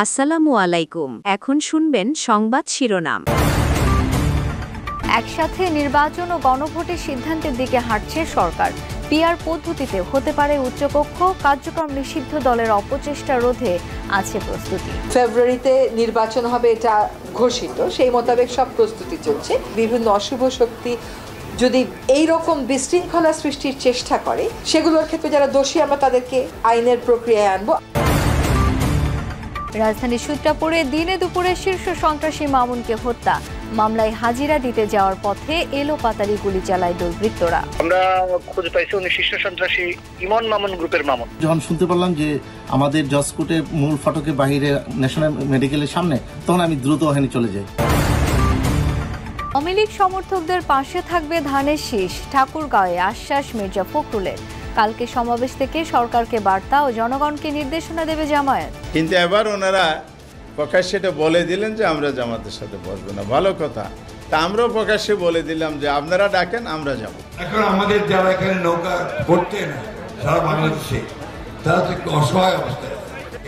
আসসালামু আলাইকুম। এখন শুনবেন সংবাদ শিরোনাম। একসাথে নির্বাচন ও গণভোটের সিদ্ধান্তের দিকে হাঁটছে সরকার। পিআর পদ্ধতিতে হতে পারে উচ্চকক্ষ, কার্যক্রম নিষিদ্ধ দলের অপচেষ্টা রোধে আছে প্রস্তুতি। ফেব্রুয়ারিতে নির্বাচন হবে এটা ঘোষিত, সেই মোতাবেক সব প্রস্তুতি চলছে। বিভিন্ন অশুভ শক্তি যদি এই রকম বিশৃঙ্খলা সৃষ্টির চেষ্টা করে, সেগুলোর ক্ষেত্রে যারা দোষী আমরা তাদেরকে আইনের প্রক্রিয়ায় আনবো। রাজধানীর সূত্রাপুরে দিনে দুপুরে শীর্ষ সন্ত্রাসী মামুনকে হত্যা মামলায় হাজিরা দিতে যাওয়ার পথে এলোপাতাড়ি গুলি চালায় দুর্বৃত্তরা। আমরা খুঁজে পাইছি উনি শীর্ষ সন্ত্রাসী ইমন মামুন গ্রুপের মামুন। যখন শুনতে পারলাম যে আমাদের জজকোর্টের মূল ফটকের বাইরে ন্যাশনাল মেডিকেলের সামনে, তখন আমি দ্রুত ওখানে চলে যাই। আওয়ামী লীগ সমর্থকদের পাশে থাকবে ধানের শীষ, ঠাকুরগাঁওয়ে আশ্বাস মির্জা ফখরুলের। কালকে সমাবেশ থেকে সরকারকে বার্তা ও জনগণকে নির্দেশনা দেবে জামায়াত। কিন্তু এবার ওনারা প্রকাশ্যে বলে দিলেন যে আমরা জামাতের সাথে বসবো না। ভালো কথা, তা আমরাও প্রকাশ্যে বলে দিলাম যে আপনারা ডাকেন, আমরা যাব। এখন আমাদের যারা এখানে নৌকা করতে না সারা বাংলাদেশে, তারা তো একটু অসহায় অবস্থায়।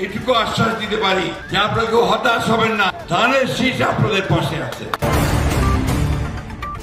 এটুকু আশ্বাস দিতে পারি যে আপনারা কেউ হতাশ হবেন না, ধানের শীষ আপনাদের পাশে আছে।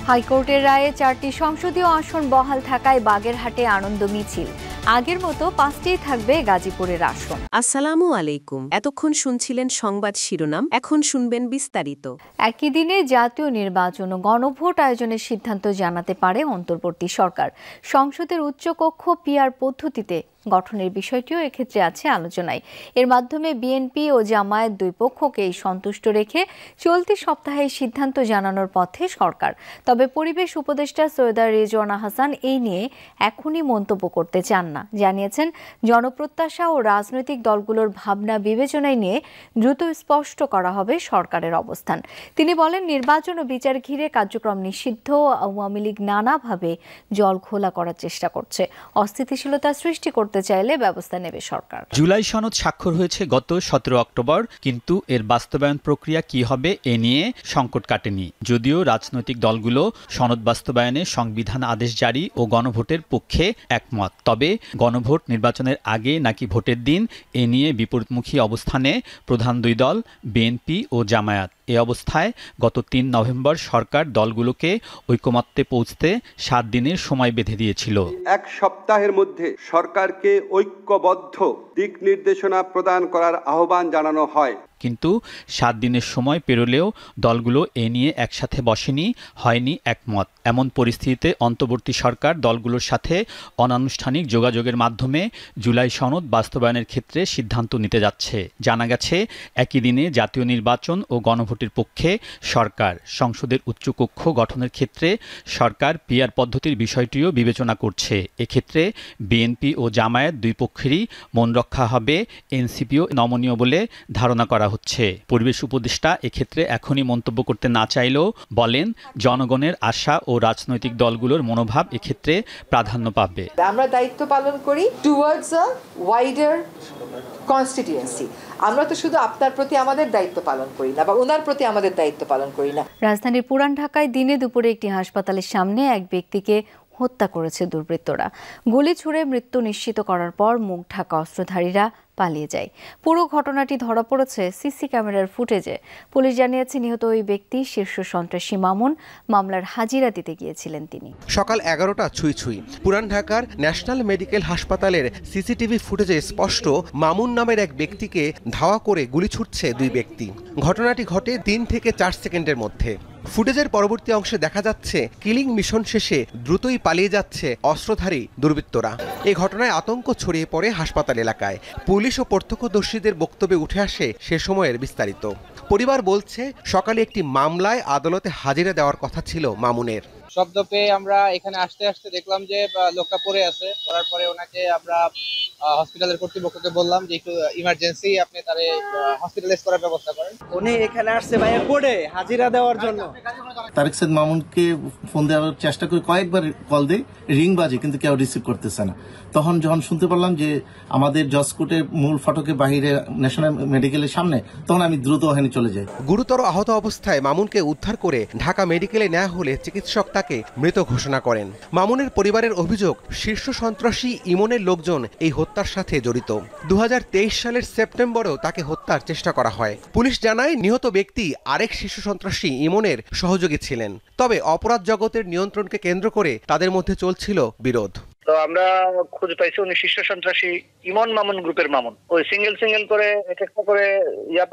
হাইকোর্টের রায়ে 4টি সংসদীয় আসন বহাল থাকায় বাগেরহাটে আনন্দ মিছিল। আগের মতো 5টিই থাকবে গাজীপুরের আসন। আসসালামু আলাইকুম। এতক্ষণ শুনছিলেন সংবাদ শিরোনাম, এখন শুনবেন বিস্তারিত। একই দিনে জাতীয় নির্বাচন ও গণভোট আয়োজনের সিদ্ধান্ত জানাতে পারে অন্তর্বর্তী সরকার। সংসদের উচ্চকক্ষ পিআর পদ্ধতিতে গঠনের বিষয়টিও এক্ষেত্রে আছে আলোচনায়। এর মাধ্যমে বিএনপি ও জামায়াত দুই পক্ষকেই সন্তুষ্ট রেখে চলতি সপ্তাহে সিদ্ধান্ত জানানোর পথে সরকার। তবে পরিবেশ উপদেষ্টা সৈয়দা রেজওয়ানা হাসান এই নিয়ে এখনই মন্তব্য করতে চান না। জানিয়েছেন, জনপ্রত্যাশা ও রাজনৈতিক দলগুলোর ভাবনা বিবেচনায় নিয়ে দ্রুত স্পষ্ট করা হবে সরকারের অবস্থান। তিনি বলেন, নির্বাচন ও বিচার ঘিরে কার্যক্রম নিষিদ্ধ আওয়ামী লীগ নানাভাবে জল ঘোলা করার চেষ্টা করছে। অস্থিতিশীলতা সৃষ্টি করতে চাইলে ব্যবস্থা নেবে সরকার। জুলাই সনদ স্বাক্ষর হয়েছে গত 17 অক্টোবর, কিন্তু এর বাস্তবায়ন প্রক্রিয়া কি হবে এ নিয়ে সংকট কাটেনি। যদিও রাজনৈতিক দলগুলো সনদ বাস্তবায়নে সংবিধান আদেশ জারি ও গণভোটের পক্ষে একমত, তবে গণভোট নির্বাচনের আগে নাকি ভোটের দিন এ নিয়ে বিপরীতমুখী অবস্থানে প্রধান দুই দল বিএনপি ও জামায়াত। এ অবস্থায় গত 3 নভেম্বর সরকার দলগুলোকে ঐকমত্যে পৌঁছতে 7 দিনের সময় বেঁধে দিয়েছিল। এক সপ্তাহের মধ্যে সরকারকে ঐক্যবদ্ধ দিক নির্দেশনা প্রদান করার আহ্বান জানানো হয়। কিন্তু 7 দিনের সময় পেরোলেও দলগুলো এ নিয়ে একসাথে বসেনি, হয়নি একমত। এমন পরিস্থিতিতে অন্তর্বর্তী সরকার দলগুলোর সাথে অনানুষ্ঠানিক যোগাযোগের মাধ্যমে জুলাই সনদ বাস্তবায়নের ক্ষেত্রে সিদ্ধান্ত নিতে যাচ্ছে। জানা গেছে, একই দিনে জাতীয় নির্বাচন ও গণভোটের পক্ষে সরকার। সংসদের উচ্চকক্ষ গঠনের ক্ষেত্রে সরকার পিআর পদ্ধতির বিষয়টিও বিবেচনা করছে। এক্ষেত্রে বিএনপি ও জামায়াত দুই পক্ষেরই মন রক্ষা হবে, এনসিপিও নমনীয় বলে ধারণা করা হচ্ছে। পরিবেশ উপদেষ্টা এক্ষেত্রে এখনই মন্তব্য করতে না চাইলেও বলেন, জনগণের আশা ও রাজনৈতিক দলগুলোর মনোভাব এক্ষেত্রে প্রাধান্য পাবে। আমরা দায়িত্ব পালন করি টুয়ার্ডস আ ওয়াইডার কনস্টিটিউয়েন্সি। আমরা তো শুধু আপনার প্রতি আমাদের দায়িত্ব পালন করি না, বা ওনার প্রতি আমাদের দায়িত্ব পালন করি না। রাজধানীর পুরান ঢাকায় দিনে দুপুরে একটি হাসপাতালের সামনে এক ব্যক্তিকে হত্যা করেছে দুর্বৃত্তরা। গুলি ছুড়ে মৃত্যু নিশ্চিত করার পর মুখ ঢাকা অস্ত্রধারীরা পালিয়ে যায়। পুরো ঘটনাটি ধরা পড়েছে সিসি ক্যামেরার ফুটেজে। পুলিশ জানিয়েছে, নিহত ওই ব্যক্তি শীর্ষ সন্ত্রাসী মামুন। মামলার হাজিরা দিতে গিয়েছিলেন তিনি। সকাল 11টা ছুঁই পুরান ঢাকার ন্যাশনাল মেডিকেল হাসপাতালের সিসিটিভি ফুটেজে স্পষ্ট মামুন নামের এক ব্যক্তিকে ধাওয়া করে গুলি ছুটছে দুই ব্যক্তি। ঘটনাটি ঘটে 3 থেকে 4 সেকেন্ডের মধ্যে। ফুটেজের পরবর্তী অংশে দেখা যাচ্ছে কিলিং মিশন শেষে দ্রুতই পালিয়ে যাচ্ছে অস্ত্রধারী দুর্বৃত্তরা। এই ঘটনায় আতঙ্ক ছড়িয়ে পড়ে হাসপাতাল এলাকায়। পুলিশ ও প্রত্যক্ষদর্শীদের বক্তব্যে উঠে আসে সে সময়ের বিস্তারিত। পরিবার বলছে, সকালে একটি মামলায় আদালতে হাজিরা দেওয়ার কথা ছিল মামুনের। শব্দ পেয়ে আমরা এখানে আসতে আসতে দেখলাম যে লোকটা পড়ে আছে। পড়ার পরে ওনাকে আমরা হসপিটালের কর্তৃপক্ষকে বললাম যে একটু ইমার্জেন্সি আপনি তারে হসপিটালাইজ করার ব্যবস্থা করেন। উনি এখানে আসছে ভাইয়া পড়ে হাজিরা দেওয়ার জন্য। তারেক সাইদ মামুনকে ফোন দেওয়ার চেষ্টা করে কয়েকবার কল দেয়, রিং বাজে, কিন্তু কেউ রিসিভ করতেছে না। তখন যখন শুনতে পারলাম যে আমাদের জজকোর্টের মূল ফটকের বাইরে ন্যাশনাল মেডিকেলের সামনে, তখন আমি দ্রুত ওখানে চলে যাই। গুরুতর আহত অবস্থায় মামুনকে উদ্ধার করে ঢাকা মেডিকেলে নেওয়া হলে চিকিৎসক তাকে তাকে মৃত ঘোষণা করেন। মামুনের পরিবারের অভিযোগ, শীর্ষ সন্ত্রাসী ইমনের লোকজন এই হত্যার সাথে জড়িত। 2023 সালের সেপ্টেম্বরেও তাকে হত্যার চেষ্টা করা হয়। পুলিশ জানায় নিহত ব্যক্তি আরেক শীর্ষ সন্ত্রাসী ইমনের সহযোগী ছিলেন। তবে অপরাধ জগতের নিয়ন্ত্রণকে কেন্দ্র করে তাদের মধ্যে চলছিল বিরোধ। তো আমরা খুঁজ পাইছি উনি শীর্ষ সন্ত্রাসী ইমন মামুন গ্রুপের মামুন। ওই সিঙ্গেল করে এক একটা করে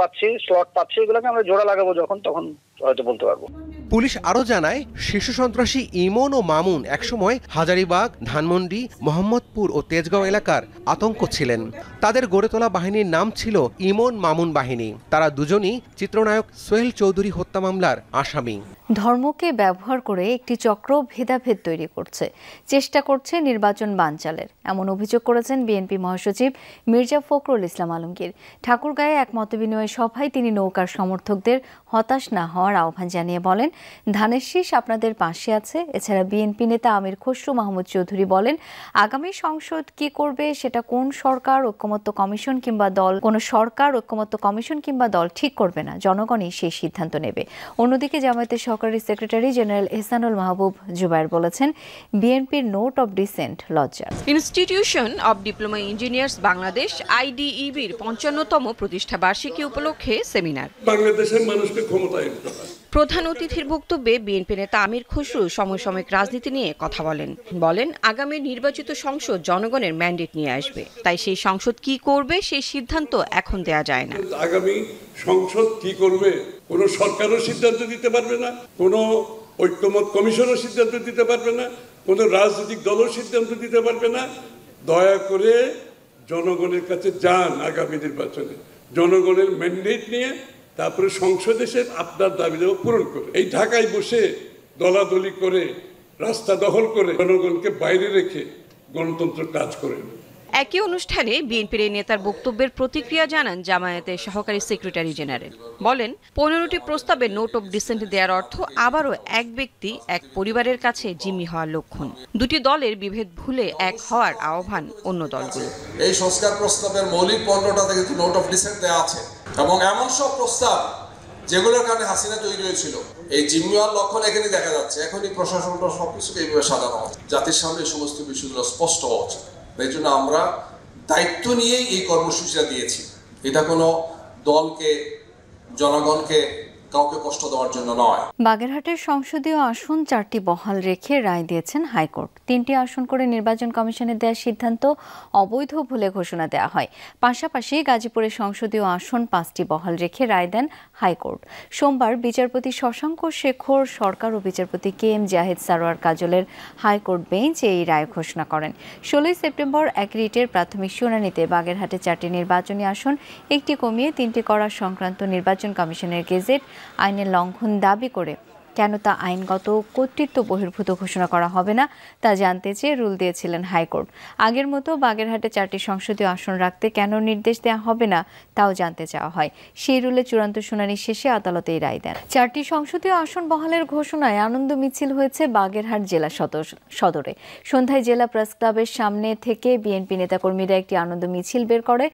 পাচ্ছি, স্লট পাচ্ছি, এগুলোকে আমরা জোড়া লাগাবো তখন হয়তো বলতে পারবো। পুলিশ আরও জানায়, শীর্ষ সন্ত্রাসী ইমন ও মামুন একসময় হাজারীবাগ, ধানমন্ডি, মোহাম্মদপুর ও তেজগাঁও এলাকার আতঙ্ক ছিলেন। তাদের গড়ে তোলা বাহিনীর নাম ছিল ইমন মামুন বাহিনী। তারা দুজনই চিত্রনায়ক সোহেল চৌধুরী হত্যা মামলার আসামি। ধর্মকে ব্যবহার করে একটি চক্র ভেদাভেদ তৈরি করছে, চেষ্টা করছে নির্বাচন বানচালের, এমন অভিযোগ করেছেন বিএনপি মহাসচিব মির্জা ফখরুল ইসলাম আলমগীর। ঠাকুরগাঁয়ে এক মতবিনিময় সভায় তিনি নৌকার সমর্থকদের হতাশ না হওয়ার আহ্বান জানিয়ে বলেন, ধানের শীষ আপনাদের পাশে আছে। এছাড়া বিএনপি নেতা আমির খসরু মাহমুদ চৌধুরী বলেন, আগামী সংসদ কি করবে সেটা কোন সরকার, ঐক্যমত্য কমিশন কিংবা দল, কোন সরকার, ঐক্যমত্য কমিশন কিংবা দল ঠিক করবে না, জনগণই সেই সিদ্ধান্ত নেবে। অন্যদিকে জামায়াতের সহকারী সেক্রেটারি জেনারেল এহসানুল মাহবুব জুবায়ের বলেছেন, বিএনপির নোট অব ডিসেন্ট লজ্জার। Institution of diploma engineers Bangladesh আইডিইবির ৫৫তম প্রতিষ্ঠা বার্ষিকী উপলক্ষে সেমিনার। বাংলাদেশের মানুষকে ক্ষমতায় আনতে হবে। প্রধান অতিথির বক্তব্যে বিএনপি নেতা আমির খসরু সমসাময়িক রাজনীতি নিয়ে কথা বলেন আগামী নির্বাচিত সংসদ জনগণের ম্যান্ডেট নিয়ে আসবে, তাই সেই সংসদ কি করবে সেই সিদ্ধান্ত এখন দেয়া যায় না। আগামী সংসদ কি করবে কোনো সরকারও সিদ্ধান্ত দিতে পারবে না, কোনো ঐক্যমত কমিশনও সিদ্ধান্ত দিতে পারবে না, কোনো রাজনৈতিক দলও সিদ্ধান্ত দিতে পারবে না। দয়া করে জনগণের কাছে যান, আগামী নির্বাচনে জনগণের ম্যান্ডেট নিয়ে তারপরে সংসদে এসে আপনার দাবিদাবা পূরণ করে। এই ঢাকায় বসে দলাদলি করে, রাস্তা দখল করে, জনগণকে বাইরে রেখে গণতন্ত্র কাজ করেন। একই অনুষ্ঠানে বিএনপির এই নেতার বক্তব্যের প্রতিক্রিয়া জানান জামায়াতের সহকারী সেক্রেটারি জেনারেল। বলেন, 15টি প্রস্তাবে নোট অব ডিসেন্ট দেওয়ার অর্থ আবারও এক ব্যক্তি, এক পরিবারের কাছে জিম্মি হওয়ার লক্ষণ। দুটি দলের বিভেদ ভুলে এক হওয়ার আহ্বান অন্য দলগুলো। এই সংস্কার প্রস্তাবের মৌলিক 15টাতে কিন্তু নোট অব ডিসেন্ট দেওয়া আছে এবং এমন সব প্রস্তাব যেগুলোর কারণে হাসিনা তৈরি হয়েছিল, এই জিম্মি হওয়ার লক্ষণ এখানে দেখা যাচ্ছে। এখনই প্রশাসনটা সবকিছুকে এইভাবে সাজানো হয়, জাতির সামনে সমস্ত বিষয়গুলো স্পষ্ট হওয়া উচিত। এই জন্য আমরা দায়িত্ব নিয়েই এই কর্মসূচিটা দিয়েছি। এটা কোনো দলকে, জনগণকে, কাউকে কষ্ট দেওয়ার জন্য নয়। বাগেরহাটের সংসদীয় আসন 4টি বহাল রেখে রায় দিয়েছেন হাইকোর্ট। 3টি আসন করে নির্বাচন কমিশনের দেওয়া সিদ্ধান্ত অবৈধ বলে ঘোষণা দেওয়া হয়। পাশাপাশি গাজীপুরের সংসদীয় আসন 5টি বহাল রেখে রায় দেন হাইকোর্ট। সোমবার বিচারপতি শশাঙ্ক শেখর সরকার ও বিচারপতি KM জাহেদ সারোয়ার কাজলের হাইকোর্ট বেঞ্চ এই রায় ঘোষণা করেন। 16 সেপ্টেম্বর এক রিটের প্রাথমিক শুনানিতে বাগেরহাটে 4টি নির্বাচনী আসন 1টি কমিয়ে 3টি করা সংক্রান্ত নির্বাচন কমিশনের গেজেট আইনের লঙ্ঘন দাবি করে কেন তা আইনগত কর্তৃত্ব বহির্ভূত ঘোষণা করা হবে না তা জানতে চেয়ে রুল দিয়েছিলেন হাইকোর্ট। আগের মতো বাগেরহাটে 4টি সংসদীয় আসন রাখতে কেন নির্দেশ দেওয়া হবে না তাও জানতে চাওয়া হয়। সেই রুলে চূড়ান্ত শুনানি শেষে আদালতে এই রায় দেন। 4টি সংসদীয় আসন বহালের ঘোষণায় আনন্দ মিছিল হয়েছে বাগেরহাট জেলা সদরে। সন্ধ্যায় জেলা প্রেস ক্লাবের সামনে থেকে বিএনপি নেতাকর্মীরা একটি আনন্দ মিছিল বের করে